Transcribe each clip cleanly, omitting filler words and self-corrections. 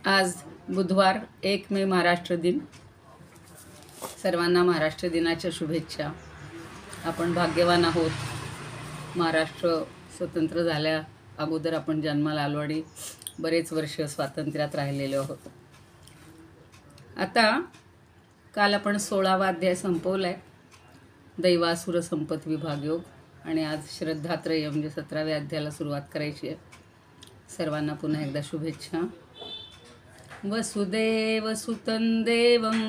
आज बुधवार 1 मे महाराष्ट्र दिन। सर्वांना महाराष्ट्र दिनाच्या शुभेच्छा। आपण भाग्यवान आहोत। महाराष्ट्र स्वतंत्र झाल्या अगोदर आपण जन्माला आलो आणि बरेच वर्ष स्वातंत्र्यात राहिलेलो आहोत। आता काल आपण 16वा अध्याय संपवलाय, दैवासुर संपत विभाग योग, आणि आज श्रद्धात्रय म्हणजे 17व्या अध्यायाला सुरुवात करायची आहे। सर्वांना पुन्हा एकदा शुभेच्छा। वसुदेवसुतं देवं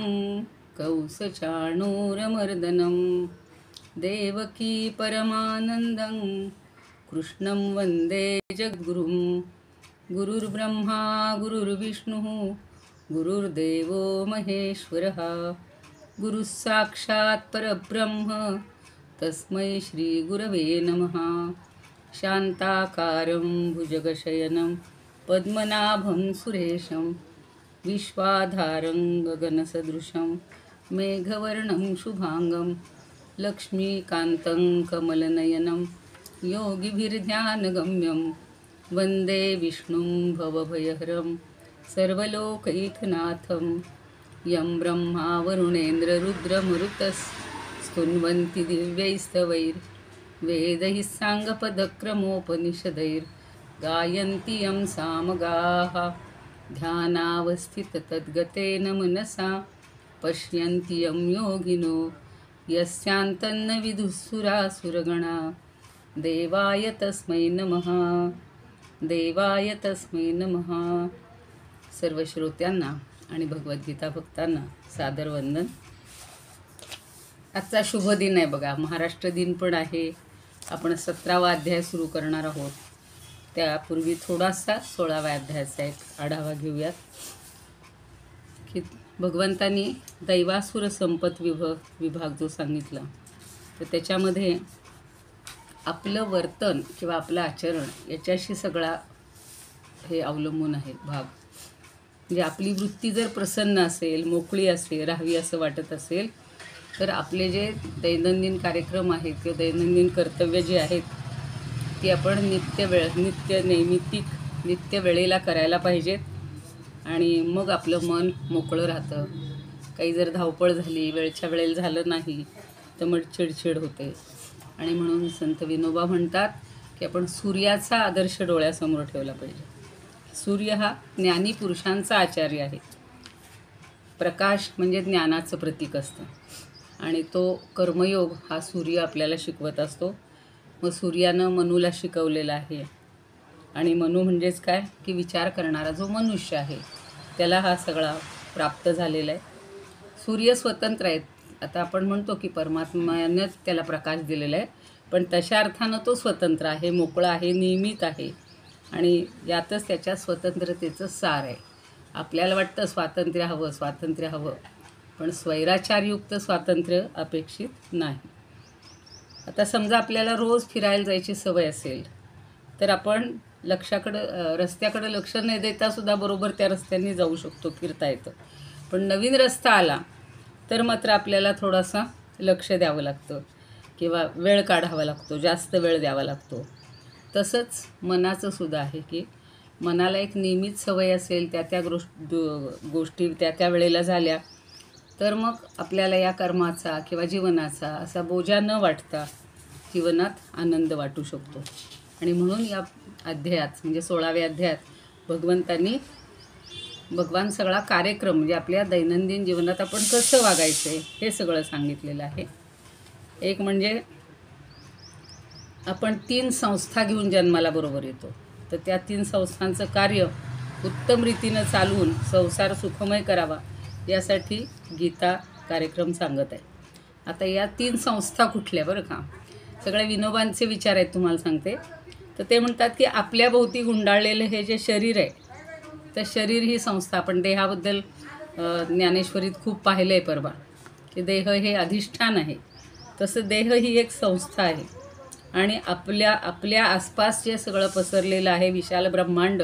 कौसचाणूरमर्दनं देवकी परमानन्दं कृष्णं वन्दे जगद्गुरुं। गुरुर्ब्रह्मा गुरुर्विष्णुः गुरुर्देवो महेश्वरः गुरुः साक्षात् परब्रह्म तस्मै श्रीगुरवे नमः। शान्ताकारं भुजगशयनं पद्मनाभं सुरेशं विश्वाधारं गगनसदृशं मेघवर्णं शुभांगं लक्ष्मीकान्तं कमलनयनं योगिभिर्ध्यानगम्यं वन्दे विष्णुं भवभयहरं सर्वलोकैकनाथं। यं ब्रह्मा वरुणेन्द्ररुद्रमरुतस्तुन्वन्ति दिव्यैस्तवैर्वेदैः साङ्गपदक्रमोपनिषदैर्गायन्ति यं सामगाः। ध्यानावस्थिततद्गतेन मनसा पश्यन्ति यं योगिनो यस्यान्तन्न विदुःसुरासुरगणा। देवाय तस्मै नमः, देवाय तस्मै नमः। सर्व श्रोत्यांना आणि भगवद्गीता भक्तांना सादर वंदन। आजचा शुभ दिन आहे बघा, महाराष्ट्र दिन पण आहे। आपण 17वा अध्याय सुरू करणार आहोत। त्यापूर्वी थोडासा 16व्या अध्यायाचा एक आढावा घेऊयात की भगवंतांनी दैवासुर संपत विभाग जो सांगितला, तर त्याच्यामध्ये आपलं वर्तन किंवा आपलं आचरण याच्याशी सगळा हे अवलंबून आहे भाग। म्हणजे आपली वृत्ती जर प्रसन्न असेल, मोकळी असेल, राहावी असं वाटत असेल, तर आपले जे दैनंदिन कार्यक्रम आहेत किंवा दैनंदिन कर्तव्य जे आहेत ती आपण नित्य वेळेला करायला पाहिजेत, आणि मग आपलं मन मोकळं राहतं। काही जर धावपळ झाली, वेळच्या वेळेला झालं नाही तर मग चिडचिड होते। आणि म्हणून संत विनोबा म्हणतात की आपण सूर्याचा आदर्श डोळ्यासमोर ठेवला पाहिजे। सूर्य हा ज्ञानी पुरुषांचा आचार्य आहे। प्रकाश म्हणजे ज्ञानाचं प्रतीक असतं, आणि तो कर्मयोग हा सूर्य आपल्याला शिकवत असतो। मग सूर्यानं मनूला शिकवलेलं आहे, आणि मनू म्हणजेच काय की विचार करणारा जो मनुष्य आहे त्याला हा सगळा प्राप्त झालेला आहे। सूर्य स्वतंत्र आहेत। आता आपण म्हणतो की परमात्म्यानंच त्याला प्रकाश दिलेला आहे, पण तशा अर्थानं तो स्वतंत्र आहे, मोकळा आहे, नियमित आहे, आणि यातच त्याच्या स्वतंत्रतेचं सार आहे। आपल्याला वाटतं स्वातंत्र्य हवं, पण स्वैराचारयुक्त स्वातंत्र्य अपेक्षित नाही। आता समजा आपल्याला रोज फिरायला जायची सवय असेल, तर आपण रस्त्याकडं लक्ष न देता सुद्धा बरोबर त्या रस्त्याने जाऊ शकतो, फिरता येतं। पण नवीन रस्ता आला तर मात्र आपल्याला थोडासा लक्ष द्यावं लागतं किंवा वेळ काढावा लागतो, जास्त वेळ द्यावा लागतो। तसंच मनाचं सुद्धा आहे की मनाला एक नियमित सवय असेल, त्या गोष्टी त्या वेळेला झाल्या तर मग आपल्याला या कर्माचा किंवा जीवनाचा असा बोजा न वाटता जीवनात आनंद वाटू शकतो। आणि म्हणून या अध्यायात म्हणजे 16व्या अध्यायात भगवान सगळा कार्यक्रम म्हणजे आपल्या दैनंदिन जीवनात आपण कसं वागायचं आहे हे सगळं सांगितलेलं आहे। एक म्हणजे आपण 3 संस्था घेऊन जन्माला बरोबर येतो, तर त्या 3 संस्थांचं कार्य उत्तम रीतीनं चालवून संसार सुखमय करावा यासाठी गीता कार्यक्रम सांगत आहे। आता या 3 संस्था कुठल्या बरं का, सगळ्या विनोबांचे विचार आहेत तुम्हाला सांगते। तर ते म्हणतात की आपल्या भोवती गुंडाळलेलं हे जे शरीर आहे, तर शरीर ही संस्था, आपण देहाबद्दल ज्ञानेश्वरीत खूप पाहिलं आहे परवा की देह हे अधिष्ठान आहे, तसं देह ही एक संस्था आहे। आणि आपल्या आसपास जे सगळं पसरलेलं आहे विशाल ब्रह्मांड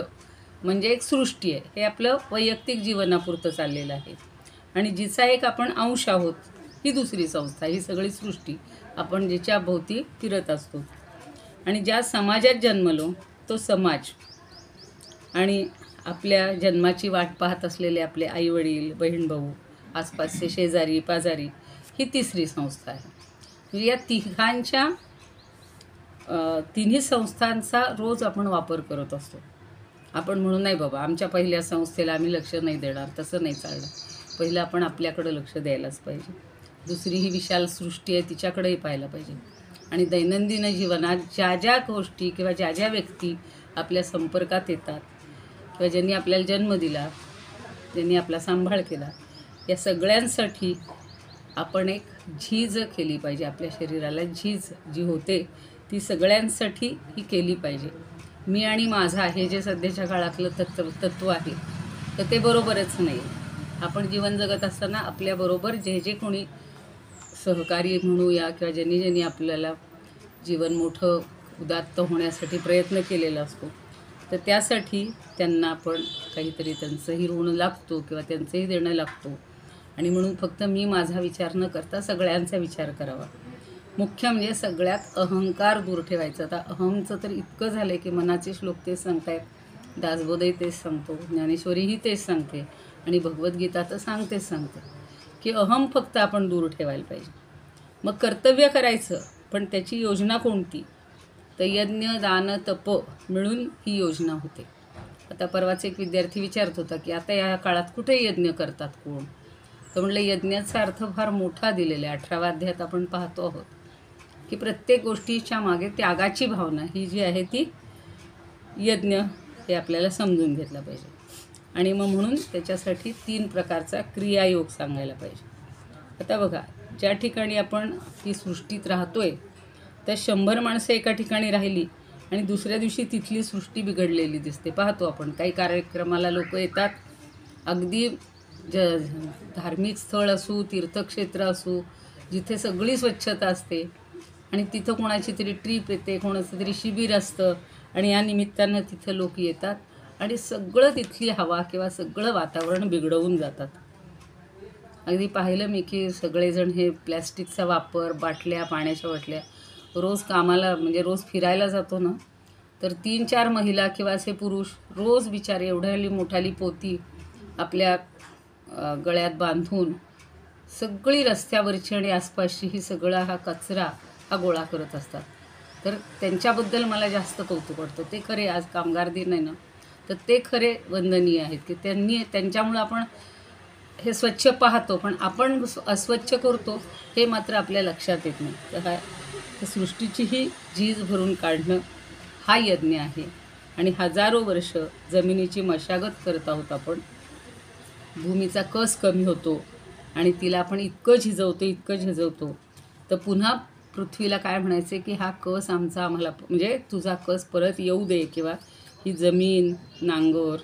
म्हणजे एक सृष्टी आहे, हे आपलं वैयक्तिक जीवनापुरतं चाललेलं आहे, आणि जिचा एक आपण अंश आहोत ही दुसरी संस्था, ही सगळी सृष्टी आपण जिच्या भोवती फिरत असतो। आणि ज्या समाजात जन्मलो तो समाज, आणि आपल्या जन्माची वाट पाहत असलेले आपले आईवडील, बहीण भाऊ, आसपासचे शेजारी पाजारी, ही तिसरी संस्था आहे. म्हणजे या तिन्ही संस्थांचा रोज आपण वापर करत असतो. आपण म्हणून नाही बाबा आमच्या पहिल्या संस्थेला आम्ही लक्ष नाही देणार, तसं नाही चालणार. पहिलं आपण आपल्याकडं लक्ष द्यायलाच पाहिजे. दुसरी ही विशाल सृष्टी आहे, तिच्याकडेही पाहायला पाहिजे. आणि दैनंदिन जीवनात ज्या ज्या गोष्टी किंवा ज्या ज्या व्यक्ती आपल्या संपर्कात येतात किंवा ज्यांनी आपल्याला जन्म दिला, ज्यांनी आपला सांभाळ केला, या सगळ्यांसाठी आपण एक झीज केली पाहिजे. आपल्या शरीराला झीज जी होते ती सगळ्यांसाठी ही केली पाहिजे. मी आणि माझा हे जे सध्याच्या काळातलं तत्त्व आहे तर ते बरोबरच नाही. आपण जीवन जगत असताना आपल्याबरोबर जे जे कोणी सहकारी म्हणूया किंवा ज्यांनी आपल्याला जीवन मोठं उदात्त होण्यासाठी प्रयत्न केलेला असतो, तर त्यासाठी त्यांना आपण काहीतरी त्यांचंही ऋण लागतो किंवा त्यांचंही देणं लागतो. आणि म्हणून फक्त मी माझा विचार न करता सगळ्यांचा विचार करावा. मुख्य म्हणजे सगळ्यात अहंकार दूर ठेवायचा. आता अहमचं तर इतकं झालं आहे की मनाचे श्लोक तेच सांगतायत, दासबोधही तेच सांगतो, ज्ञानेश्वरीही तेच सांगते आणि भगवद्गीता तर सांगते की अहम फक्त आपण दूर ठेवायला पाहिजे. मग कर्तव्य करायचं, पण त्याची योजना कोणती? तर यज्ञ दान तप मिळून ही योजना होते. आता परवाच एक विद्यार्थी विचारत होता की आता या काळात कुठे यज्ञ करतात कोण? तर म्हटलं यज्ञाचा अर्थ फार मोठा दिलेला आहे. 18व्या अध्यायात आपण पाहतो आहोत की प्रत्येक गोष्टीच्या मागे त्यागाची भावना ही जी आहे ती यज्ञ हे आपल्याला समजून घेतला पाहिजे. आणि मग म्हणून त्याच्यासाठी 3 प्रकारचा क्रियायोग सांगायला पाहिजे. आता बघा, ज्या ठिकाणी आपण ती सृष्टीत राहतोय तर 100 माणसं एका ठिकाणी राहिली आणि दुसऱ्या दिवशी तिथली सृष्टी बिघडलेली दिसते. पाहतो आपण काही कार्यक्रमाला लोक येतात, अगदी धार्मिक स्थळ असू, तीर्थक्षेत्र असू, जिथे सगळी स्वच्छता असते आणि तिथं कोणाची तरी ट्रीप येते, कोणाचं तरी शिबिर असतं आणि या निमित्तानं तिथं लोक येतात आणि सगळं तिथली हवा किंवा सगळं वातावरण बिघडवून जातात. अगदी पाहिलं मी की सगळेजण हे प्लॅस्टिकचा वापर, बाटल्या, पाण्याच्या बाटल्या, रोज कामाला म्हणजे रोज फिरायला जातो ना, तर 3-4 महिला किंवा असे पुरुष रोज बिचारे एवढ्याली मोठाली पोती आपल्या गळ्यात बांधून सगळी रस्त्यावरची आणि आसपासची ही सगळा हा कचरा हा गोळा करत असतात. तर त्यांच्याबद्दल मला जास्त कौतुक वाटतं. ते खरे आज कामगार दिन आहे ना, तर ते खरे वंदनीय आहेत की त्यांच्यामुळं आपण हे स्वच्छ पाहतो, पण आपण अस्वच्छ करतो हे मात्र आपल्या लक्षात येत नाही. तर सृष्टीचीही झीज भरून काढणं हा यज्ञ आहे. आणि हजारो वर्ष जमिनीची मशागत करत आहोत आपण. भूमीचा कस कमी होतो आणि तिला आपण इतकं झिजवतो तर पुन्हा पृथ्वीला काय म्हणायचे की हा कस आम्हाला म्हणजे तुझा कस परत येऊ दे, किंवा ही जमीन नांगर,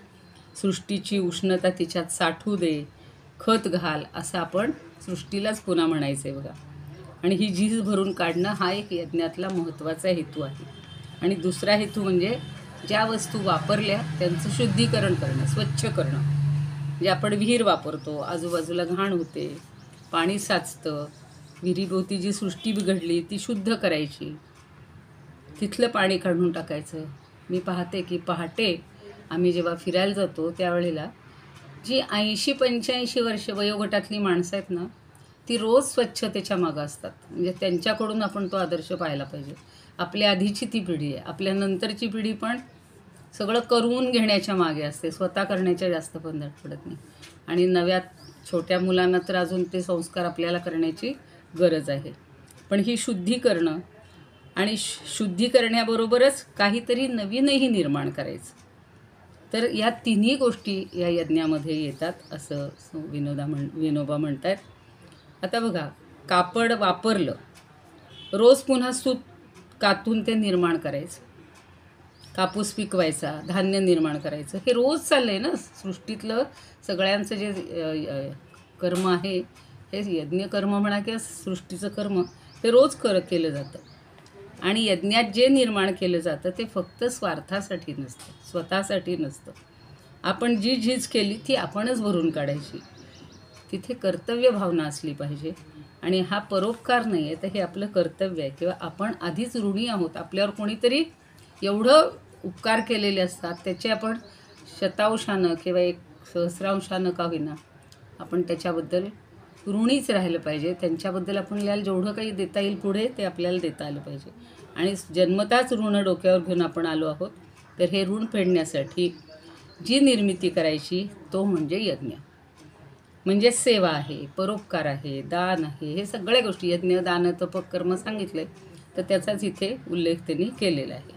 सृष्टीची उष्णता तिच्यात साठवू दे, खत घाल, असं आपण सृष्टीलाच पुन्हा म्हणायचं आहे बघा. आणि ही झीज भरून काढणं हा एक यज्ञातला महत्त्वाचा हेतू आहे. आणि दुसरा हेतू म्हणजे ज्या वस्तू वापरल्या त्यांचं शुद्धीकरण करणं, स्वच्छ करणं. म्हणजे आपण विहीर वापरतो, आजूबाजूला घाण होते, पाणी साचतं, विहिरीभोवती जी सृष्टी बिघडली ती शुद्ध करायची, तिथलं पाणी काढून टाकायचं. मी पाहते की पहाटे आम्ही जेव्हा फिरायला जातो त्यावेळेला जी 80-85 वर्ष वयोगटातली माणसं आहेत ना, ती रोज स्वच्छतेच्या मागं असतात. म्हणजे त्यांच्याकडून आपण तो आदर्श पाहायला पाहिजे. आपल्या आधीची ती पिढी आहे, आपल्या नंतरची पिढी पण सगळं करून घेण्याच्या मागे असते, स्वतः करण्याच्या जास्त बंधन पडत नाही. आणि नव्या छोट्या मुलांना तर अजून ते संस्कार आपल्याला करण्याची गरज आहे. पण ही शुद्धी करणं आणि शुद्धी करण्याबरोबरच काहीतरी नवीनही निर्माण करायचं. तर या तिन्ही गोष्टी या यज्ञामध्ये येतात असं विनोबा म्हणतात. आता बघा, कापड वापरलं, रोज पुन्हा सूत कातून ते निर्माण करायचं, कापूस पिकवायचा, धान्य निर्माण करायचं, हे रोज चाललं आहे ना. सृष्टीतलं सगळ्यांचं जे कर्म आहे, हे यज्ञकर्म म्हणा किंवा सृष्टीचं कर्म, हे रोज केलं जातं. आणि यज्ञात जे निर्माण केलं जातं ते फक्त स्वार्थासाठी नसतं, स्वतःसाठी नसतं. आपण जी झीज केली ती आपणच भरून काढायची. तिथे कर्तव्य भावना असली पाहिजे. आणि हा परोपकार नाही आहे, तर हे आपलं कर्तव्य आहे. किंवा आपण आधीच ऋणी आहोत, आपल्यावर कोणीतरी एवढं उपकार केलेले असतात, त्याचे आपण शतांशानं किंवा एक सहस्रांशानं का होईना आपण त्याच्याबद्दल ऋणीच राहिलं पाहिजे. त्यांच्याबद्दल आपल्याला जेवढं काही देता येईल पुढे ते आपल्याला देता आलं पाहिजे. आणि जन्मताच ऋण डोक्यावर घेऊन आपण आलो आहोत. तर हे ऋण फेडण्यासाठी जी निर्मिती करायची तो म्हणजे यज्ञ. म्हणजे सेवा आहे, परोपकार आहे, दान आहे. हे सगळ्या गोष्टी यज्ञ, दान, तप, कर्म सांगितलं आहे. तर त्याचाच इथे उल्लेख त्यांनी केलेला आहे.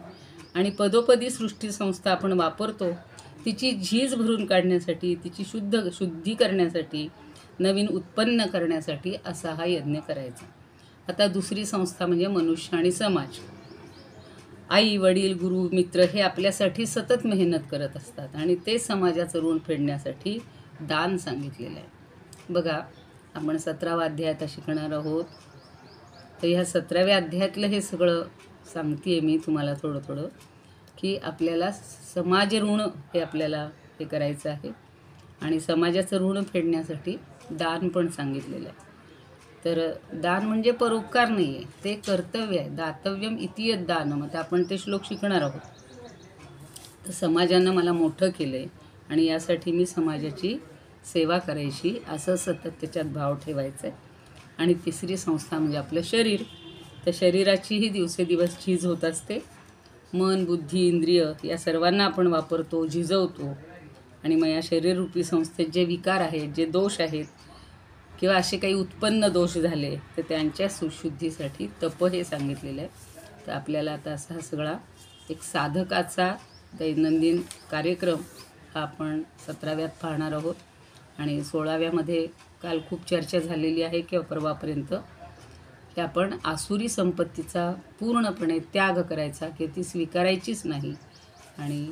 आणि पदोपदी सृष्टीसंस्था आपण वापरतो तिची झीज भरून काढण्यासाठी, तिची शुद्धी करण्यासाठी, नवीन उत्पन्न करण्यासाठी असा हा यज्ञ करायचा. आता दुसरी संस्था म्हणजे मनुष्य आणि समाज. आई, वडील, गुरु, मित्र हे आपल्यासाठी सतत मेहनत करत असतात आणि ते समाजाचं ऋण फेडण्यासाठी दान सांगितलेलं आहे. बघा, आपण 17वा अध्याय आता शिकणार आहोत. तर ह्या 17व्या अध्यायातलं हे सगळं सांगते मी तुम्हाला थोडं थोडं, की आपल्याला समाज ऋण हे आपल्याला हे करायचं आहे. आणि समाजाचं ऋण फेडण्यासाठी दान पण सांगितलेलं आहे. तर दान म्हणजे परोपकार नाही आहे, ते कर्तव्य आहे. दातव्यम इति यद्दानम. आता आपण ते श्लोक शिकणार आहोत. तर समाजानं मला मोठं केलं आहे आणि यासाठी मी समाजाची सेवा करायची असं सतत त्याच्यात भाव ठेवायचा आहे. आणि तिसरी संस्था म्हणजे आपलं शरीर. तर शरीराचीही दिवसेदिवस झीज होत असते. मन, बुद्धी, इंद्रिय या सर्वांना आपण वापरतो, झिजवतो. आणि मग या शरीररूपी संस्थेत जे विकार आहेत, जे दोष आहेत किंवा असे काही उत्पन्न दोष झाले तर त्यांच्या सुशुद्धीसाठी तप हे सांगितलेलं आहे. तर आपल्याला आता असा हा सगळा एक साधकाचा दैनंदिन कार्यक्रम हा आपण 17व्यात पाहणार आहोत. आणि 16व्यामध्ये काल खूप चर्चा झालेली आहे किंवा परवापर्यंत, की आपण आसुरी संपत्तीचा पूर्णपणे त्याग करायचा, की ती स्वीकारायचीच नाही. आणि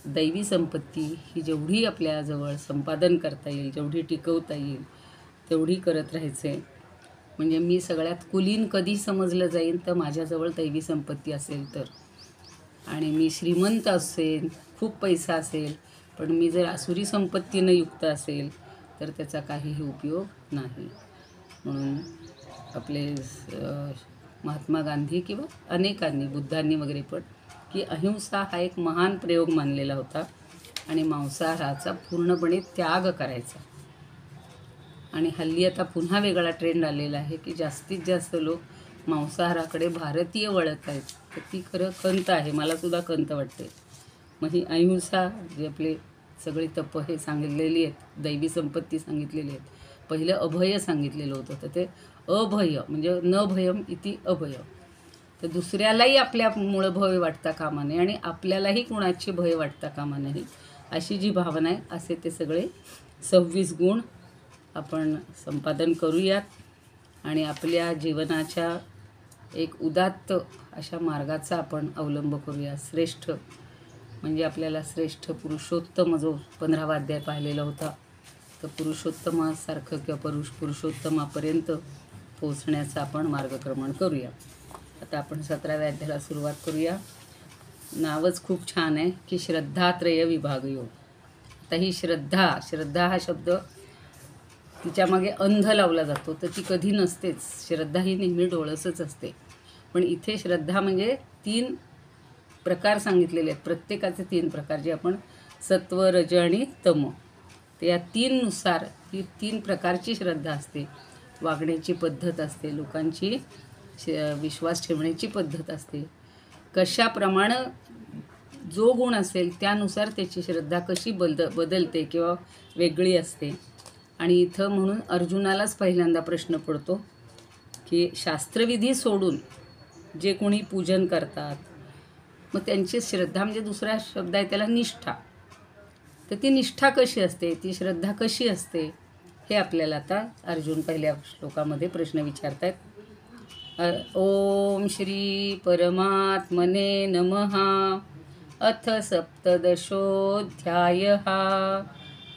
दैवी संपत्ती ही जेवढी आपल्याजवळ संपादन करता येईल, जेवढी टिकवता येईल तेवढी करत राहायचे. म्हणजे मी सगळ्यात कुलीन कधी समजलं जाईन तर माझ्याजवळ दैवी संपत्ती असेल तर. आणि मी श्रीमंत असेल, खूप पैसा असेल, पण मी जर आसुरी संपत्तीनं युक्त असेल तर त्याचा काहीही उपयोग नाही. म्हणून आपले महात्मा गांधी किंवा अनेकांनी, बुद्धांनी वगैरे पण, की अहिंसा हा एक महान प्रयोग मानलेला होता आणि मांसाहाराचा पूर्णपणे त्याग करायचा. आणि हल्ली आता पुन्हा वेगळा ट्रेंड आलेला आहे की जास्तीत जास्त लोक मांसाहाराकडे भारतीय वळत आहेत. तर ती खरं खंत आहे, मलासुद्धा खंत वाटते. मग ही अहिंसा जे आपले सगळी तप हे सांगितलेली आहेत, दैवी संपत्ती सांगितलेली आहेत. पहिलं अभय सांगितलेलं होतं, तर ते अभय म्हणजे न भयम इति अभय. तर दुसऱ्यालाही आपल्यामुळं भय वाटता कामा नये आणि आपल्यालाही कुणाची भय वाटता कामा नाही, अशी जी भावना आहे, असे ते सगळे 26 गुण आपण संपादन करूयात. आणि आपल्या जीवनाच्या एक उदात्त अशा मार्गाचा आपण अवलंब करूया. श्रेष्ठ म्हणजे आपल्याला श्रेष्ठ पुरुषोत्तम जो 15वा अध्याय पाहिलेला होता, तर पुरुषोत्तमासारखं किंवा पुरुषोत्तमापर्यंत पोहोचण्याचं आपण मार्गक्रमण करूया. आता आपण 17व्या अध्यायाला सुरुवात करूया. नावच खूप छान आहे की श्रद्धात्रय विभागयोग. आता ही श्रद्धा हा शब्द तिच्यामागे अंध लावला जातो, तर ती कधी नसतेच. श्रद्धा ही नेहमी डोळसच असते. पण इथे श्रद्धा म्हणजे 3 प्रकार सांगितलेले आहेत. प्रत्येकाचे 3 प्रकार, जे आपण सत्व, रज आणि तम, तर या 3 नुसार ही 3 प्रकारची श्रद्धा असते. वागण्याची पद्धत असते, लोकांची विश्वास ठेवण्याची पद्धत असते. कशाप्रमाणे जो गुण असेल त्यानुसार त्याची श्रद्धा कशी बदलते किंवा वेगळी असते. आणि इथं म्हणून अर्जुनालाच पहिल्यांदा प्रश्न पडतो की शास्त्रविधी सोडून जे कोणी पूजन करतात, मग त्यांची श्रद्धा म्हणजे दुसरा शब्द आहे त्याला निष्ठा. तर ती निष्ठा कशी असते, ती श्रद्धा कशी असते, हे आपल्याला आता अर्जुन पहिल्या श्लोकामध्ये प्रश्न विचारत आहेत. ओम श्री परमात्मने नमः. अथ सप्तदशोऽध्यायः.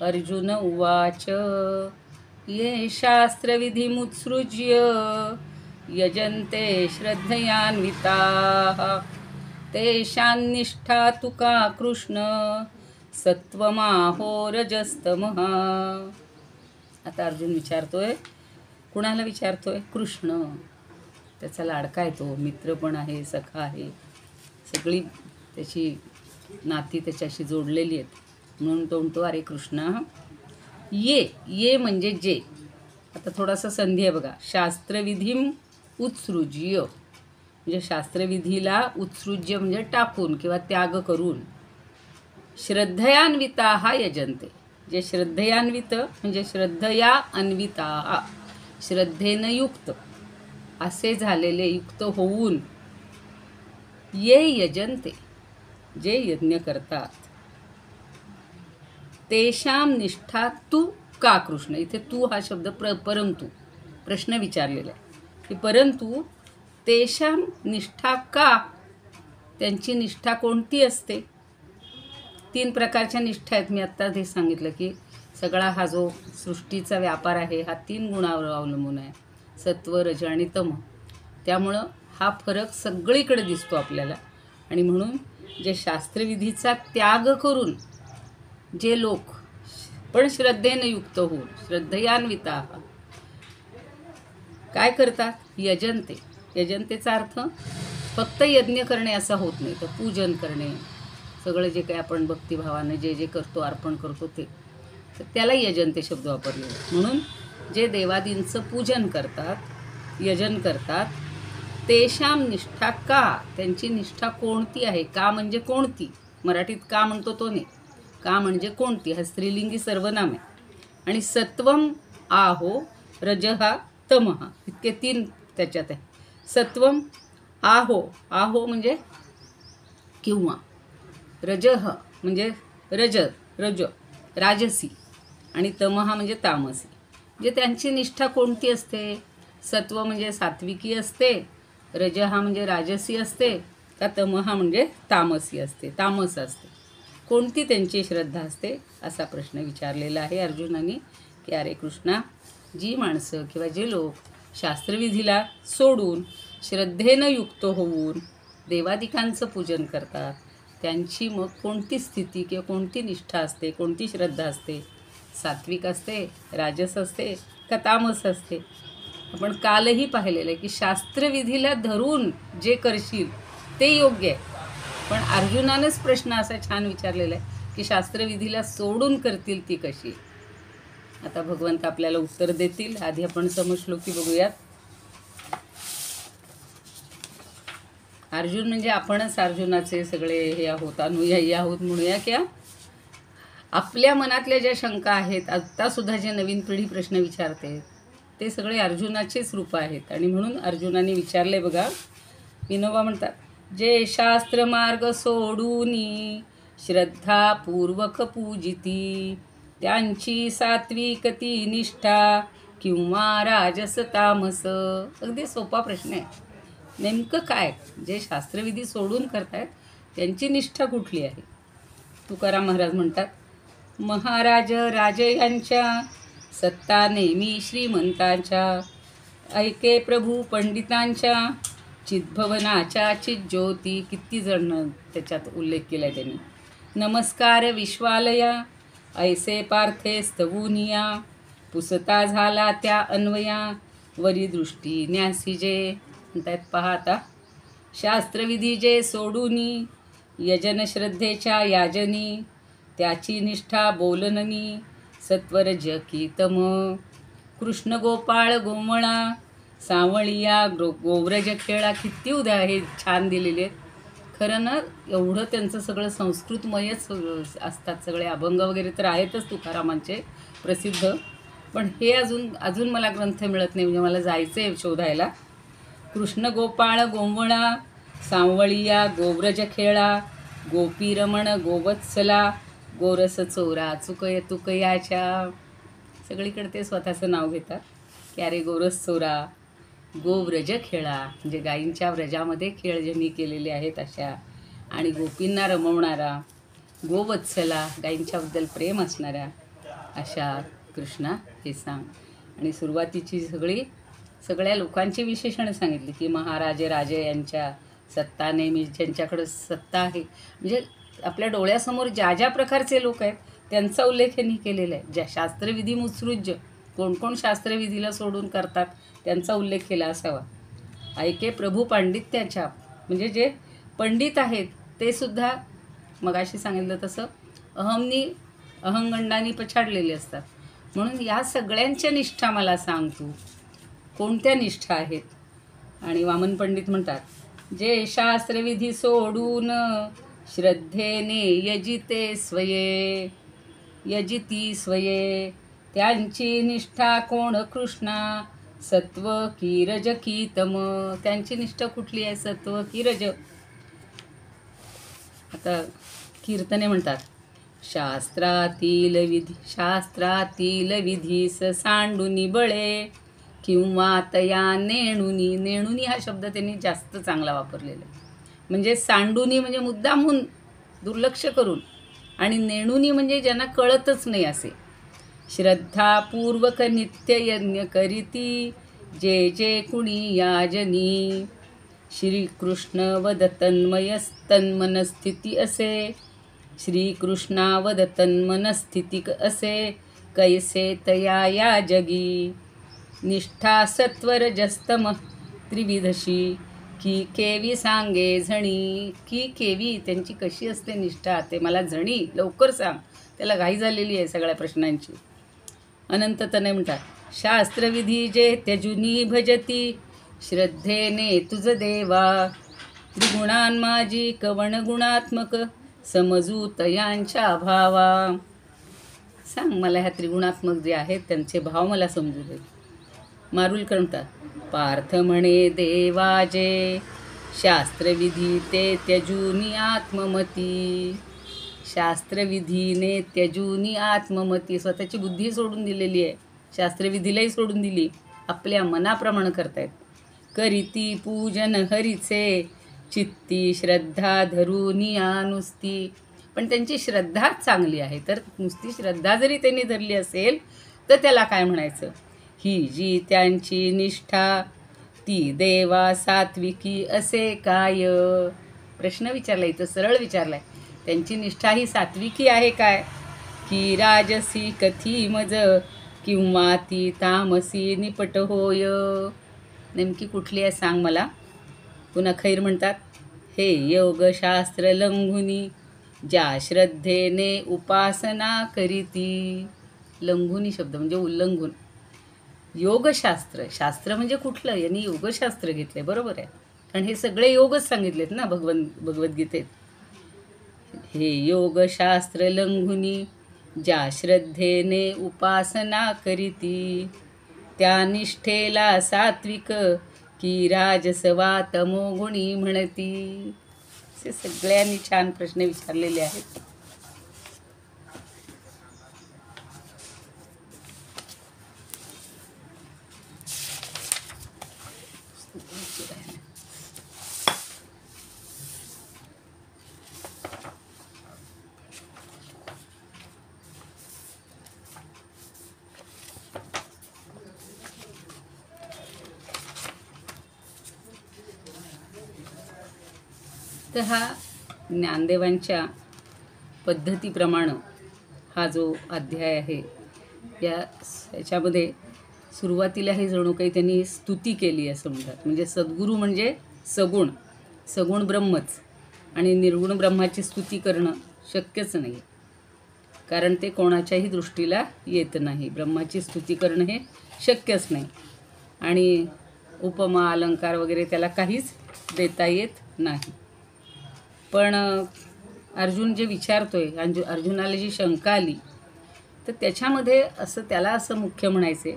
अर्जुन उवाच. ये शास्त्रविधिमुत्सृज्य यजन्ते श्रद्धयान्विताः तेषान्निष्ठा तु का कृष्ण सत्वमाहो रजस्तमः. आता अर्जुन विचारतोय, कुणाला विचारतोय? कृष्ण. त्याचा लाडका आहे तो, मित्र पण आहे, सखा आहे, सगळी त्याची नाती त्याच्याशी जोडलेली आहेत. म्हणून तो म्हणतो, अरे कृष्णा, ये म्हणजे जे. आता थोडासा संधी आहे बघा. शास्त्रविधीम उत्सृज्य, म्हणजे शास्त्रविधीला उत्सृज्य म्हणजे टाकून किंवा त्याग करून. श्रद्धयान्विता हा यजन्ते, जे श्रद्धयान्वित म्हणजे श्रद्धया अन्विता, श्रद्धेनं युक्त असे झालेले, युक्त होऊन, ये यजन्ते जे यज्ञ करतात, तेषाम निष्ठा तू का कृष्ण. इथे तू हा शब्द परंतु प्रश्न विचारलेला आहे की परंतु तेषाम निष्ठा का, त्यांची निष्ठा कोणती असते. 3 प्रकारच्या निष्ठा आहेत. मी आत्ताच हे सांगितलं की सगळा हा जो सृष्टीचा व्यापार आहे हा 3 गुणावर अवलंबून आहे, सत्व, रज आणि तम. त्यामुळं हा फरक सगळीकडे दिसतो आपल्याला. आणि म्हणून जे शास्त्रविधीचा त्याग करून जे लोक पण श्रद्धेनं युक्त होऊन, श्रद्धयान्विता काय करतात, यजन्ते. यजन्तेचा अर्थ फक्त यज्ञ करणे असा होत नाही, तर पूजन करणे, सगळं जे काही आपण भक्तिभावाने जे जे करतो, अर्पण करतो ते, तर त्याला यजन्ते शब्द वापरले. म्हणून जे देवादींचं पूजन करतात, यजन करतात, तेषाम निष्ठा का, त्यांची निष्ठा कोणती आहे. का म्हणजे कोणती, मराठीत का म्हणतो तो नाही, का म्हणजे कोणती, हा स्त्रीलिंगी सर्वनाम आहे. आणि सत्वम आहो, रजहा तमहा, इतके 3 त्याच्यात आहे. सत्वम आहो, आहो म्हणजे किंवा, रजह म्हणजे रज, राजसी, आणि तमहा म्हणजे तामसी. म्हणजे त्यांची निष्ठा कोणती असते. सत्व म्हणजे सात्विकी असते, रजहा म्हणजे राजसी असते, का तमहा म्हणजे तामसी असते, तामस असते. कोणती त्यांची श्रद्धा असते असा प्रश्न विचारलेला आहे अर्जुनाने. की अरे कृष्णा, जी माणसं किंवा जे लोक शास्त्रविधीला सोडून श्रद्धेनं युक्त होऊन देवादिकांचं पूजन करतात, त्यांची मग कोणती स्थिती किंवा कोणती निष्ठा असते, कोणती श्रद्धा असते. सात्विक असते, राजस असते, का तामस असते. आपण कालही पाहिलेलं आहे की शास्त्रविधीला धरून जे करशील ते योग्य आहे. पण अर्जुनानंच प्रश्न असा छान विचारलेला आहे की शास्त्रविधीला सोडून करतील ती कशी. आता भगवंत आपल्याला उत्तर देतील. आधी आपण समश्लोकी बघूयात. अर्जुन म्हणजे आपणच अर्जुनाचे सगळे हे आहोत, अनुयायी आहोत म्हणूया. क्या आपल्या मनातल्या ज्या शंका आहेत, आत्तासुद्धा जे नवीन पिढी प्रश्न विचारते, ते सगळे अर्जुनाचेच रूप आहेत. आणि म्हणून अर्जुनाने विचारले बघा. विनोबा म्हणतात, जे शास्त्रमार्ग सोडूनी श्रद्धापूर्वक पूजिती, त्यांची सात्विकती निष्ठा किंवा राजस तामस. अगदी सोपा प्रश्न आहे. नेमकं काय, जे शास्त्रविधी सोडून करतायत त्यांची निष्ठा कुठली आहे. तुकाराम महाराज म्हणतात, महाराज राजे यांच्या सत्ता नेहमी श्रीमंतांच्या, ऐके प्रभू पंडितांच्या चिद्भवनाच्या चिज्योती. किती जण त्याच्यात उल्लेख केला आहे त्यांनी. नमस्कार विश्वालया ऐसे पार्थे स्तवूनिया, पुसता झाला त्या अन्वया वरी दृष्टी न्यासी जे. म्हणतायत पहा आता, शास्त्रविधी जे सोडूनी यजन श्रद्धेच्या याजनी, त्याची निष्ठा बोलननी सत्वरज की तम. कृष्ण गोपाळ गोमळा सावळिया गोव्रज खेळा. किती उद्या हे छान दिलेले आहेत. खरं ना, एवढं त्यांचं सगळं संस्कृतमयच असतात. सगळे अभंग वगैरे तर आहेतच तुकारामांचे प्रसिद्ध, पण हे अजून मला ग्रंथ मिळत नाही, म्हणजे मला जायचं आहे शोधायला. कृष्ण गोपाळ गोवळा सावळिया गोव्रज खेळा, गोपी रमण गोवत्सला, गोरस चोरा चुकय तुकयाच्या. सगळीकडे ते स्वतःचं नाव घेतात की अरे गोरस चोरा, गोव्रज खेळा म्हणजे गायींच्या व्रजामध्ये खेळ ज्यांनी केलेले आहेत अशा, आणि गोपींना रमवणारा, गोवत्सला गायींच्याबद्दल प्रेम असणाऱ्या अशा कृष्णा हे सांग. आणि सुरुवातीची सगळ्या लोकांची विशेषणं सांगितली की महाराजे राजे यांच्या सत्ता नेहमी, ज्यांच्याकडं सत्ता आहे, म्हणजे आपल्या डोळ्यासमोर ज्या ज्या प्रकारचे लोक आहेत त्यांचा उल्लेख यांनी केलेला आहे. ज्या शास्त्रविधी मुत्सृज्य, कोण कोण शास्त्रविधीला सोडून करतात त्यांचा उल्लेख केला असावा. ऐके प्रभू पांडित्याच्या, म्हणजे जे पंडित आहेत ते सुद्धा मगाशी सांगितलं तसं अहंगंडानी पछाडलेले असतात. म्हणून या सगळ्यांच्या निष्ठा मला सांग तू, कोणत्या निष्ठा आहेत. आणि वामन पंडित म्हणतात, जे शास्त्रविधी सोडून श्रद्धेने यजिती स्वये त्यांची निष्ठा कोण कृष्णा, सत्व की रज की तम. त्यांची निष्ठा कुठली आहे, सत्व की रज. आता कीर्तने म्हणतात, शास्त्रातील विधीस सांडुनी बळे किंवा तया नेणुनी हा शब्द त्यांनी जास्त चांगला वापरलेला आहे. म्हणजे सांडुनी म्हणजे मुद्दामहून दुर्लक्ष करून, आणि नेणुनी म्हणजे ज्यांना कळतच नाही असे. श्रद्धापूर्वक नित्य यज्ञ करीती जे जे कुणी याजनी, श्रीकृष्ण वद तन्मनस्थिती असे. श्रीकृष्णावद तन्मनस्थिती असे, कैसे तया या जगी. निष्ठा सत्वरजस्तम त्रिविधशी, की केवी सांगे झणी. की केवी त्यांची कशी असते निष्ठा, ते मला झणी लवकर सांग. त्याला घाई झालेली आहे सगळ्या प्रश्नांची. अनंत तनय म्हणतात, शास्त्रविधी जे त्यजुनी भजती, श्रद्धेने तुझ देवा. त्रिगुणान माझी कवण गुणात्मक, समजू तयांच्या भावा. सांग मला ह्या त्रिगुणात्मक जे आहेत त्यांचे भाव मला समजू दे. मारुलकर म्हणतात, पार्थ म्हणे देवाजे, शास्त्रविधी ते त्यजूनी आत्ममती. शास्त्रविधीने त्यजूनी आत्ममती, स्वतःची बुद्धी सोडून दिलेली आहे, शास्त्रविधीलाही सोडून दिली, आपल्या मनाप्रमाणे करतायत. करीती पूजन हरीचे, चित्ती श्रद्धा धरूनी नुसती. पण त्यांची श्रद्धाच चांगली आहे, तर नुसती श्रद्धा जरी त्यांनी धरली असेल तर त्याला काय म्हणायचं. ही जी त्यांची निष्ठा, ती देवा सात्विकी असे काय. प्रश्न विचारला इथं, सरळ विचारलाय. त्यांची निष्ठा ही सात्विकी आहे काय, की राजसी कथी मज, किंवा ती तामसी निपट होय. नेमकी कुठली आहे सांग मला. पुन्हा खैर म्हणतात, हे योगशास्त्र लंघुनी, ज्या श्रद्धेने उपासना करीती. लंघुनी शब्द म्हणजे उल्लंघन. योगशास्त्र, शास्त्र म्हणजे कुठलं, यांनी योगशास्त्र घेतले, बरोबर आहे, कारण हे सगळे योगच सांगितलेत ना भगवद्गीतेत. हे योगशास्त्र लंघुनी, ज्या श्रद्धेने उपासना करीती, त्या निष्ठेला सात्विक, की राजसवा तमोगुणी म्हणती. असे सगळ्यांनी छान प्रश्न विचारलेले आहेत. तर हा ज्ञानदेवांच्या पद्धतीप्रमाणे हा जो अध्याय आहे, याच्यामध्ये सुरुवातीला हे जणू काही त्यांनी स्तुती केली असं म्हणतात. म्हणजे सद्गुरू म्हणजे सगुण ब्रह्मच, आणि निर्गुण ब्रह्माची स्तुती करणं शक्यच नाही, कारण ते कोणाच्याही दृष्टीला येत नाही. ब्रह्माची स्तुती करणं हे शक्यच नाही, आणि उपमा अलंकार वगैरे त्याला काहीच देता येत नाही. पण अर्जुन जे विचारतोय, अर्जुनाला जी शंका आली, तर त्याच्यामध्ये त्याला असं मुख्य म्हणायचे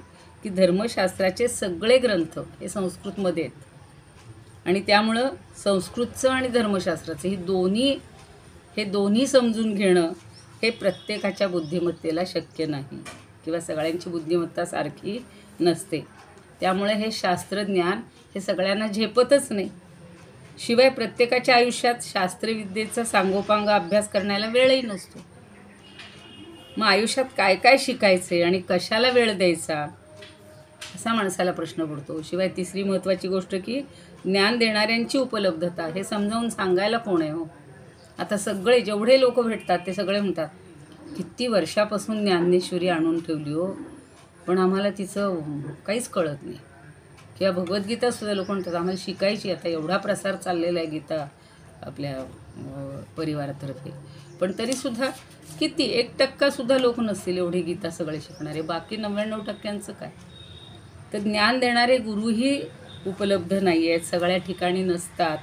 की धर्मशास्त्राचे सगळे ग्रंथ हे संस्कृतमध्ये आहेत, आणि त्यामुळं संस्कृतचं आणि धर्मशास्त्राचं हे दोन्ही समजून घेणं हे प्रत्येकाच्या बुद्धिमत्तेला शक्य नाही, किंवा सगळ्यांची बुद्धिमत्ता सारखी नसते. त्यामुळे हे शास्त्रज्ञान हे सगळ्यांना झेपतच नाही. शिवाय प्रत्येकाच्या आयुष्यात शास्त्रविद्येचा सांगोपांग अभ्यास करण्याला वेळही नसतो. मग आयुष्यात काय काय शिकायचे आणि कशाला वेळ द्यायचा, असा माणसाला प्रश्न पडतो. शिवाय तिसरी महत्त्वाची गोष्ट की ज्ञान देणाऱ्यांची उपलब्धता, हे समजावून सांगायला कोण आहे हो. आता सगळे जेवढे लोक भेटतात ते सगळे म्हणतात, किती वर्षापासून ज्ञानेश्वरी आणून ठेवली हो, पण आम्हाला तिचं काहीच कळत नाही. किंवा भगवद्गीतासुद्धा लोक म्हणतात आम्हाला शिकायची, आता एवढा प्रसार चाललेला आहे गीता आपल्या परिवारातर्फे, पण तरीसुद्धा किती 1% लोक नसतील एवढे गीता सगळे शिकणारे, बाकी 99%चं काय. तर ज्ञान देणारे गुरुही उपलब्ध नाही आहेत, सगळ्या ठिकाणी नसतात.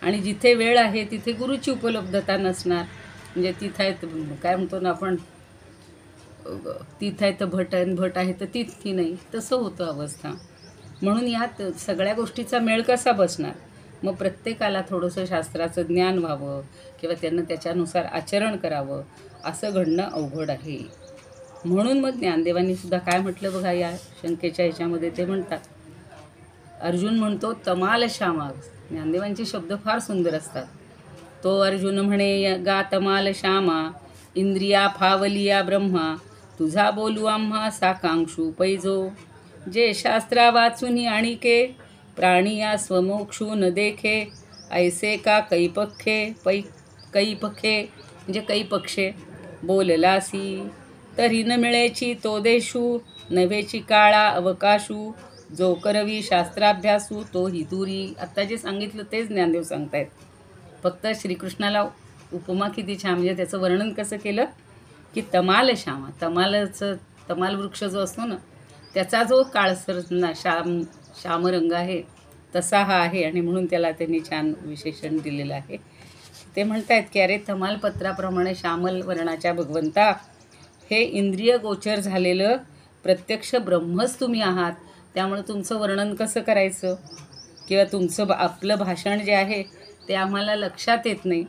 आणि जिथे वेळ आहे तिथे गुरुची उपलब्धता नसणार. म्हणजे तिथं आहेत काय म्हणतो ना आपण, तिथं आहे तर भट आहे, भट आहे तर तिथी नाही, तसं होतं अवस्था. म्हणून यात सगळ्या गोष्टीचा मेळ कसा बसणार. मग प्रत्येकाला थोडंसं शास्त्राचं ज्ञान व्हावं किंवा त्यांना त्याच्यानुसार आचरण करावं असं घडणं अवघड आहे. म्हणून मग ज्ञानदेवांनी सुद्धा काय म्हटलं बघा या शंकेच्या ह्याच्यामध्ये, ते म्हणतात, अर्जुन म्हणतो तमाल श्यामा. ज्ञानदेवांचे शब्द फार सुंदर असतात. तो अर्जुन म्हणे गा तमाल श्यामा, इंद्रिया फावलिया ब्रह्मा, तुझा बोलू आम्हा साकांक्षू पैजो. जे शास्त्रा वाचूनी आणिके, प्राणिया स्वमोक्षू न देखे. ऐसे का कैपखे म्हणजे कैपक्षे बोललासी. तरी न मिळेची तो देशू, नव्हेची काळा अवकाशू. जो करवी शास्त्राभ्यासू तो ही दुरी. आत्ता जे सांगितलं तेच ज्ञानदेव सांगतायत. फक्त श्रीकृष्णाला उपमा किती छान, म्हणजे त्याचं वर्णन कसं केलं की तमाल श्यामा, तमाल वृक्ष जो असतो ना त्याचा जो काळसर श्यामरंग आहे तसा हा आहे. आणि म्हणून त्याला त्यांनी छान विशेषण दिलेलं आहे. ते म्हणतायत की अरे तमालपत्राप्रमाणे श्यामल वर्णाच्या भगवंता, हे इंद्रिय गोचर झालेलं प्रत्यक्ष ब्रह्मच तुम्ही आहात. त्यामुळे तुमचं वर्णन कसं करायचं किंवा तुमचं आपलं भाषण जे आहे ते आम्हाला लक्षात येत नाही.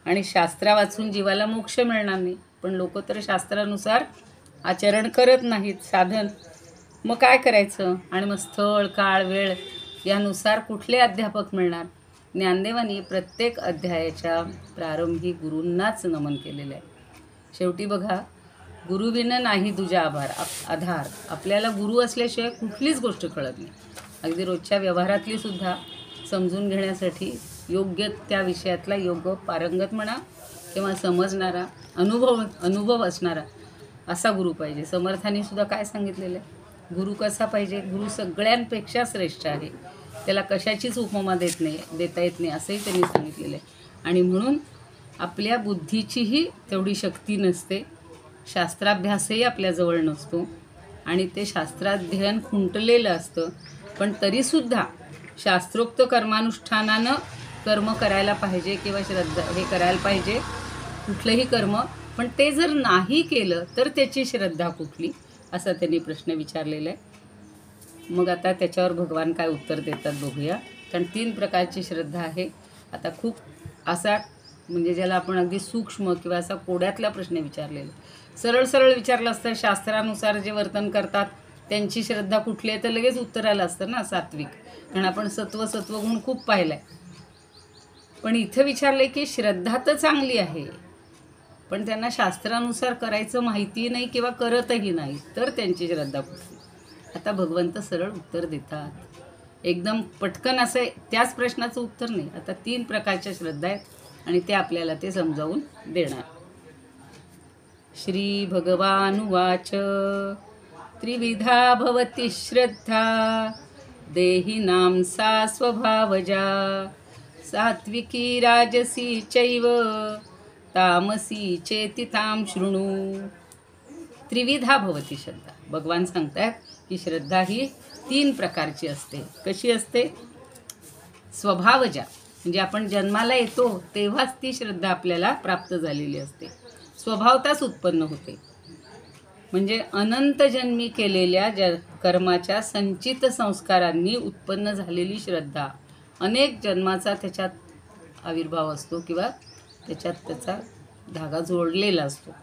आणि शास्त्रा वाचून जीवाला मोक्ष मिळणार नाही. पण लोक तर शास्त्रानुसार आचरण करत नाहीत, साधन. मग काय करायचं. आणि मग स्थळ काळ वेळ यानुसार कुठले अध्यापक मिळणार. ज्ञानदेवांनी प्रत्येक अध्यायाच्या प्रारंभी गुरूंनाच नमन केलेलं आहे. शेवटी बघा, गुरुविन नाही तुझ्या आधार. आपल्याला गुरु असल्याशिवाय कुठलीच गोष्ट कळत नाही. अगदी रोजच्या व्यवहारातली सुद्धा समजून घेण्यासाठी योग्य त्या विषयातला योग्य पारंगत म्हणा किंवा समजणारा अनुभव असणारा असा गुरु पाहिजे. समर्थांनी सुद्धा काय सांगितलेलं आहे, गुरु कसा पाहिजे. गुरु सगळ्यांपेक्षा श्रेष्ठ आहे, त्याला कशाचीच उपमा देता येत नाही असंही त्यांनी सांगितलेलं आहे. आणि म्हणून आपल्या बुद्धीचीही तेवढी शक्ती नसते, शास्त्राभ्यासही आपल्याजवळ नसतो आणि ते शास्त्राध्ययन खुंटलेलं असतं. पण तरीसुद्धा शास्त्रोक्त कर्मानुष्ठानानं कर्म करायला पाहिजे किंवा श्रद्धा हे करायला पाहिजे कुठलंही कर्म. पण ते जर नाही केलं तर त्याची श्रद्धा कुठली, असा त्यांनी प्रश्न विचारलेला आहे. मग आता त्याच्यावर भगवान काय उत्तर देतात बघूया. कारण 3 प्रकारची श्रद्धा आहे. आता खूप असा म्हणजे ज्याला आपण अगदी सूक्ष्म किंवा असा कोड्यातला प्रश्न विचारलेला. सरळ विचारलं असतं शास्त्रानुसार जे वर्तन करतात त्यांची श्रद्धा कुठली आहे तर लगेच उत्तर आलं असतं ना, सात्विक. कारण आपण सत्वगुण खूप पाहिला आहे. पण इथं विचारलं की श्रद्धा तर चांगली आहे पण त्यांना शास्त्रानुसार करायचं माहिती नाही किंवा करतही नाही, तर त्यांची श्रद्धा कुठली. आता भगवंत सरळ उत्तर देतात, एकदम पटकन असं त्याच प्रश्नाचं उत्तर नाही. आता 3 प्रकारच्या श्रद्धा आहेत आणि ते आपल्याला ते समजावून देणार. श्री भगवानुवाच त्रिविधा भवति श्रद्धा देहिनां सा स्वभावजा सात्विकी राजसी चैव तामसी चेति तां शृणु. त्रिविधा भवति श्रद्धा. भगवान सांगतात की श्रद्धा ही 3 प्रकारची असते. कशी असते. स्वभावजा म्हणजे आपण जन्माला येतो तेव्हाच ती श्रद्धा आपल्याला प्राप्त झालेली असते, स्वभावताच उत्पन्न होते. म्हणजे अनंत जन्मी केलेल्या कर्माच्या संचित संस्कारांनी उत्पन्न झालेली श्रद्धा. अनेक जन्माचा त्याच्यात आविर्भाव असतो किंवा त्याच्यात त्याचा धागा जोडलेला असतो,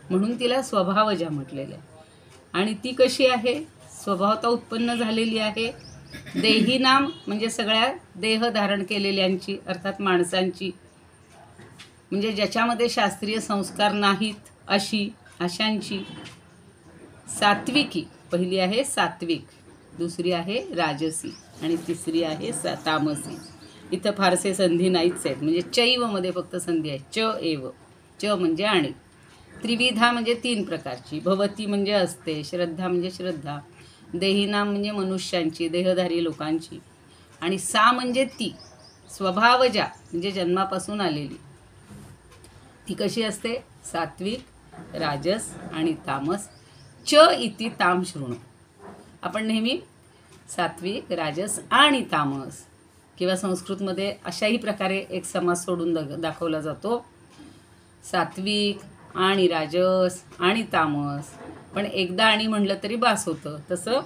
म्हणून तिला स्वभावजा म्हटलेलं आहे. आणि ती कशी आहे. स्वभावता उत्पन्न झालेली आहे. देहीनाम म्हणजे सगळ्या देह धारण केलेल्यांची, अर्थात माणसांची, म्हणजे ज्याच्यामध्ये शास्त्रीय संस्कार नाहीत अशांची. सात्विकी पहिली आहे सात्विक, दुसरी आहे राजसी आणि तिसरी आहे तामसी. इथं फारसे संधी नाहीच आहेत, म्हणजे चैवमध्ये फक्त संधी आहे. च एव, च म्हणजे आणि. त्रिविधा म्हणजे 3 प्रकारची. भवती म्हणजे असते, श्रद्धा म्हणजे श्रद्धा, देहिनाम म्हणजे मनुष्यांची, देहधारी लोकांची, आणि सा म्हणजे ती स्वभावजा म्हणजे जन्मापासून आलेली. ती कशी असते? सात्विक, राजस आणि तामस. च इति ताम शृणु. आपण नेहमी सात्विक, राजस आणि तामस किंवा संस्कृतमध्ये अशाही प्रकारे एक समास सोडून दाखवला जातो. सात्विक आणि राजस आणि तामस, पण एकदा आणि म्हणलं तरी बास होतं. तसं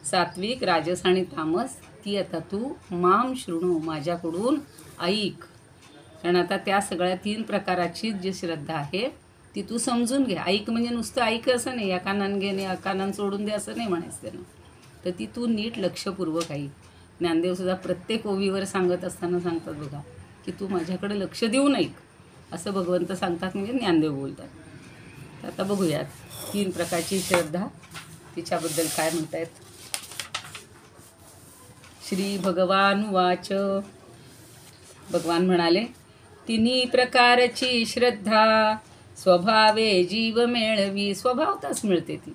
सात्विक, राजस आणि तामस ती आता तू माम शृणु, माझ्याकडून ऐक. कारण आता त्या सगळ्या 3 प्रकाराची जी श्रद्धा आहे ती तू समजून घे. ऐक म्हणजे नुसतं ऐक असं नाही, या कानान घेणे या कानान सोडून दे असं नाही म्हणायचं त्यांना. तर ती तू नीट लक्षपूर्वक ऐक. ज्ञानदेवसुद्धा प्रत्येक ओवीवर सांगत असताना सांगतात बघा की तू माझ्याकडे लक्ष देऊन ऐक, असं भगवंत सांगतात, म्हणजे ज्ञानदेव बोलतात. तर आता बघूयात 3 प्रकारची श्रद्धा तिच्याबद्दल काय म्हणतायत. श्री भगवान वाच. भगवान म्हणाले, 3 प्रकारची श्रद्धा स्वभावे जीव मेळवी. स्वभावताच मिळते ती,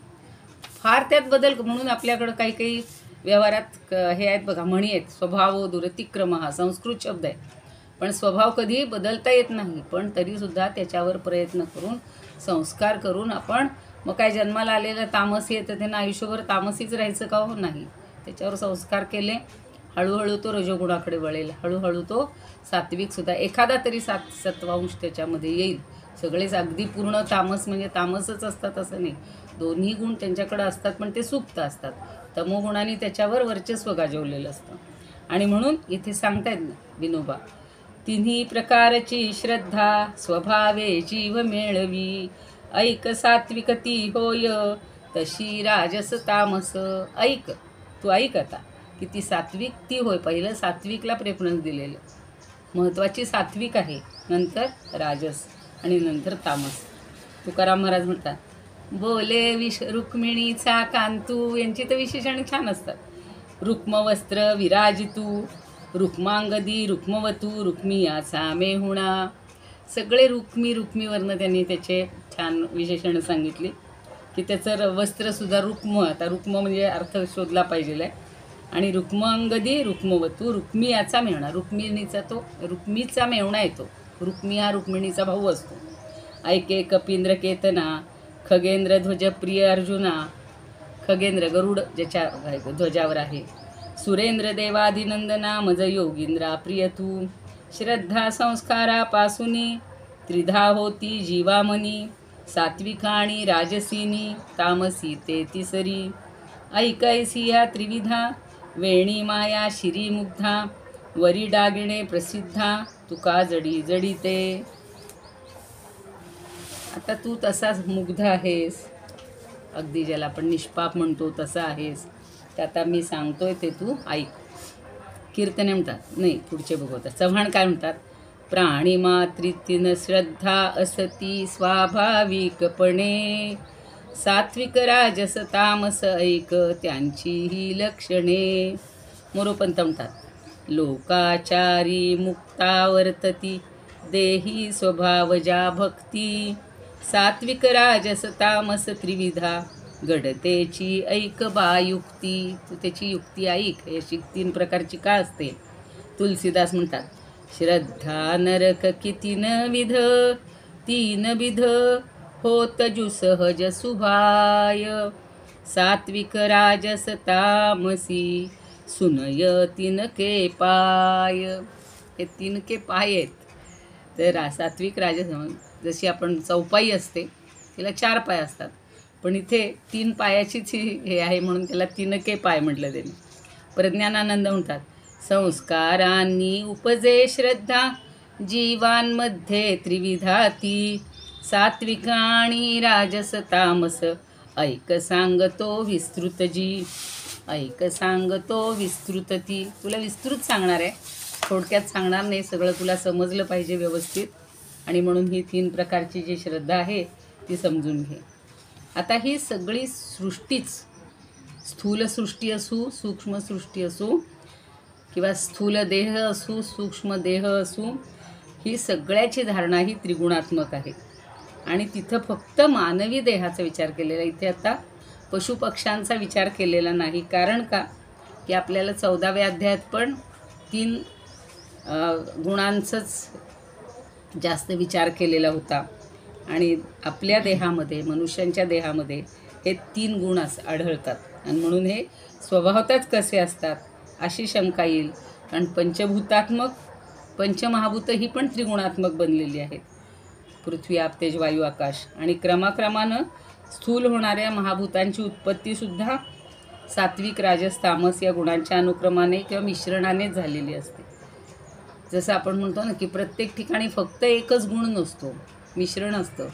फार त्यात बदल. म्हणून आपल्याकडं काही काही व्यवहारात हे आहेत बघा, म्हणी आहेत. स्वभावो दुरतिक्रम हा संस्कृत शब्द आहे, पण स्वभाव कधी बदलता येत नाही. पण तरीसुद्धा त्याच्यावर प्रयत्न करून, संस्कार करून आपण, मग काय जन्माला आलेलं तामसी येतं त्यांना आयुष्यभर तामसीच राहायचं का? हो, नाही. त्याच्यावर संस्कार केले, हळूहळू तो रजोगुणाकडे वळेल, हळूहळू तो सात्विकसुद्धा, एखादा तरी सत्वांश त्याच्यामध्ये येईल. सगळेच अगदी पूर्ण तामस म्हणजे तामसच असतात असं नाही. दोन्ही गुण त्यांच्याकडे असतात, पण ते सुप्त असतात. तमोगुणाने त्याच्यावर वर्चस्व गाजवलेलं असतं. आणि म्हणून इथे सांगतायत ना विनोबा, 3 प्रकारची श्रद्धा स्वभावे जीव मेळवी. ऐक सात्विकती होय तशी राजस तामस. ऐक, तू ऐक आता की ती सात्विक ती होय. पहिलं सात्विकला प्रेफरन्स दिलेलं, महत्त्वाची सात्विक आहे, नंतर राजस आणि नंतर तामस. तुकाराम महाराज म्हणतात, बोले रुक्मिणीचा कांतू. यांची तर विशेषण छान असतात. रुक्मवस्त्र विराजितू, रुक्मांगदी रुक्मवतू, रुक्मियाचा मेहुणा. सगळे रुक्मीवरनं त्यांनी त्याचे छान विशेषणं सांगितली की त्याचं वस्त्रसुद्धा रुक्म. आता रुक्म म्हणजे अर्थ शोधला पाहिजे आहे. आणि रुक्मांगदी रुक्मवतू, रुक्मियाचा मेहुणा. रुक्मीचा मेहुणा येतो. रुक्मी हा रुक्मिणीचा भाऊ असतो. ऐके कपींद्र केतना, खगेंद्र ध्वज प्रिय अर्जुना. खगेंद्र गरुड ज्याच्या ध्वजावर आहे. सुरेंद्र देवाधिनंदना मज योगींद्रा प्रिय तू. श्रद्धा संस्कारापासूनी 3 होती जीवामनी. सात्विका आणि राजसीनी, तामसी ते 3. ऐकैसी ह्या 3विधा, वेणी माया शिरी मुग्धा. वरी डागिणे प्रसिद्धा, तुका जडी जडिते. आता तू तसाच मुग्ध आहेस, अगदी ज्याला आपण निष्पाप म्हणतो तसा आहेस. तर आता मी सांगतोय ते तू ऐक. कीर्तने म्हणतात, नाही पुढचे बघवतात. चव्हाण काय म्हणतात, प्राणी मात्रितीन श्रद्धा असती स्वाभाविकपणे. सात्विक राजस तामस ऐक त्यांची ही लक्षणे. मोरोपंत म्हणतात, लोकाचारी मुक्ता वर्तती देही स्वभावजा भक्ती. सात्विक राजस तामस 3विधा घडतेची ऐक बा युक्ती. तू त्याची युक्ती ऐक. अशी 3 प्रकारची का असते? तुलसीदास म्हणतात, श्रद्धा नरक किती न विध, 3 विध होत जु सहज सुभाय. सात्विक राजस तामसी सुनय 3 के पाय. हे 3 के पाय आहेत. तर सात्विक राजस, जशी आपण चौपाई असते तिला 4 पाय असतात, पण इथे 3 पायाचीच हे आहे म्हणून त्याला 3 के पाय म्हटलं त्यांनी. प्रज्ञानानंद म्हणतात, संस्कारांनी उपजे श्रद्धा जीवांमध्ये 3विधा ती. सात्विक आणि राजस तामस ऐक सांगतो विस्तृत जी. ऐक सांगतो विस्तृत ती. तुला विस्तृत सांगणार आहे, थोडक्यात सांगणार नाही. सगळं तुला समजलं पाहिजे व्यवस्थित. आणि म्हणून ही 3 प्रकारची जी श्रद्धा आहे ती समजून घे. आता ही सगळी सृष्टीच, स्थूल सृष्टी असू, सूक्ष्म सृष्टी असू, किंवा स्थूल देह असू, सूक्ष्म देह असू, ही सगळ्याची धारणा ही त्रिगुणात्मक आहे. आणि तिथं फक्त मानवी देहाचा विचार केलेला. इथे आता पशुपक्ष्यांचा विचार केलेला नाही. कारण का, की आपल्याला 14व्या अध्यायात पण 3 गुणांचाच जास्त विचार केलेला होता. आणि आपल्या देहामध्ये, मनुष्यांच्या देहामध्ये हे 3 गुण आढळतात आणि म्हणून हे स्वभावतच कसे असतात अशी शंका येईल. कारण पंचमहाभूतं ही पण त्रिगुणात्मक बनलेली आहेत. पृथ्वी, आप, तेज, वायू, आकाश. आणि क्रमाक्रमानं स्थूल होणाऱ्या महाभूतांची उत्पत्तीसुद्धा सात्विक, राजस, तामस या गुणांच्या अनुक्रमाने किंवा मिश्रणानेच झालेली असते. जसं आपण म्हणतो ना की प्रत्येक ठिकाणी फक्त एकच गुण नसतो, मिश्रण असतं.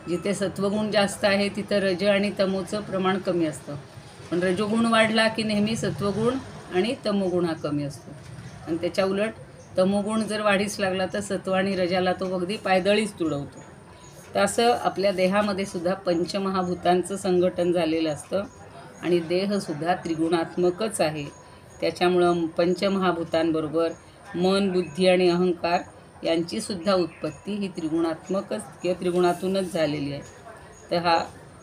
जिथे सत्वगुण जास्त आहे तिथं रज आणि तमोचं प्रमाण कमी असतं. पण रजोगुण वाढला की नेहमी सत्वगुण आणि तमोगुण हा कमी असतो. आणि त्याच्या उलट तमोगुण जर वाढीस लागला तर सत्व आणि रजाला तो अगदी पायदळीच तुडवतो. तर असं आपल्या देहामध्ये सुद्धा पंचमहाभूतांचं संघटन झालेलं असतं आणि देहसुद्धा त्रिगुणात्मकच आहे. त्याच्यामुळं पंचमहाभूतांबरोबर मन, बुद्धी आणि अहंकार यांचीसुद्धा उत्पत्ती ही त्रिगुणात्मकच किंवा त्रिगुणातूनच झालेली आहे. तर हा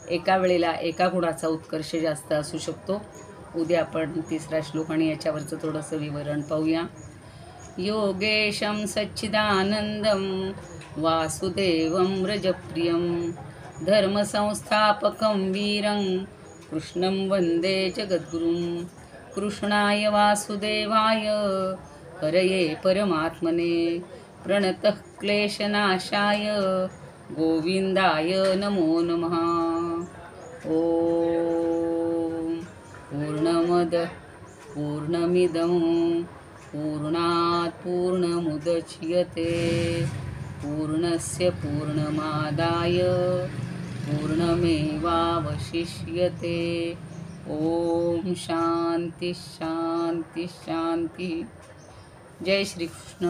एका वेळेला एका गुणाचा उत्कर्ष जास्त असू शकतो. उद्या आपण 3रा श्लोक आणि याच्यावरचं थोडंसं विवरण पाहूया. योगेशं सच्चिदानंदं वासुदेवं रजप्रियं धर्मसंस्थापकं वीरं कृष्णं वन्दे जगद्गुरुं. कृष्णाय वासुदेवाय हरये परमात्मने प्रणतः क्लेशनाशाय गोविंदाय नमो नमः. ओम पूर्णमद पूर्णमिदं पूर्णात् पूर्णमुदच्यते पूर्णस्य पूर्णमादाय पूर्णमेवावशिष्यते. ओम शांती शांती शांती. जय श्री कृष्ण.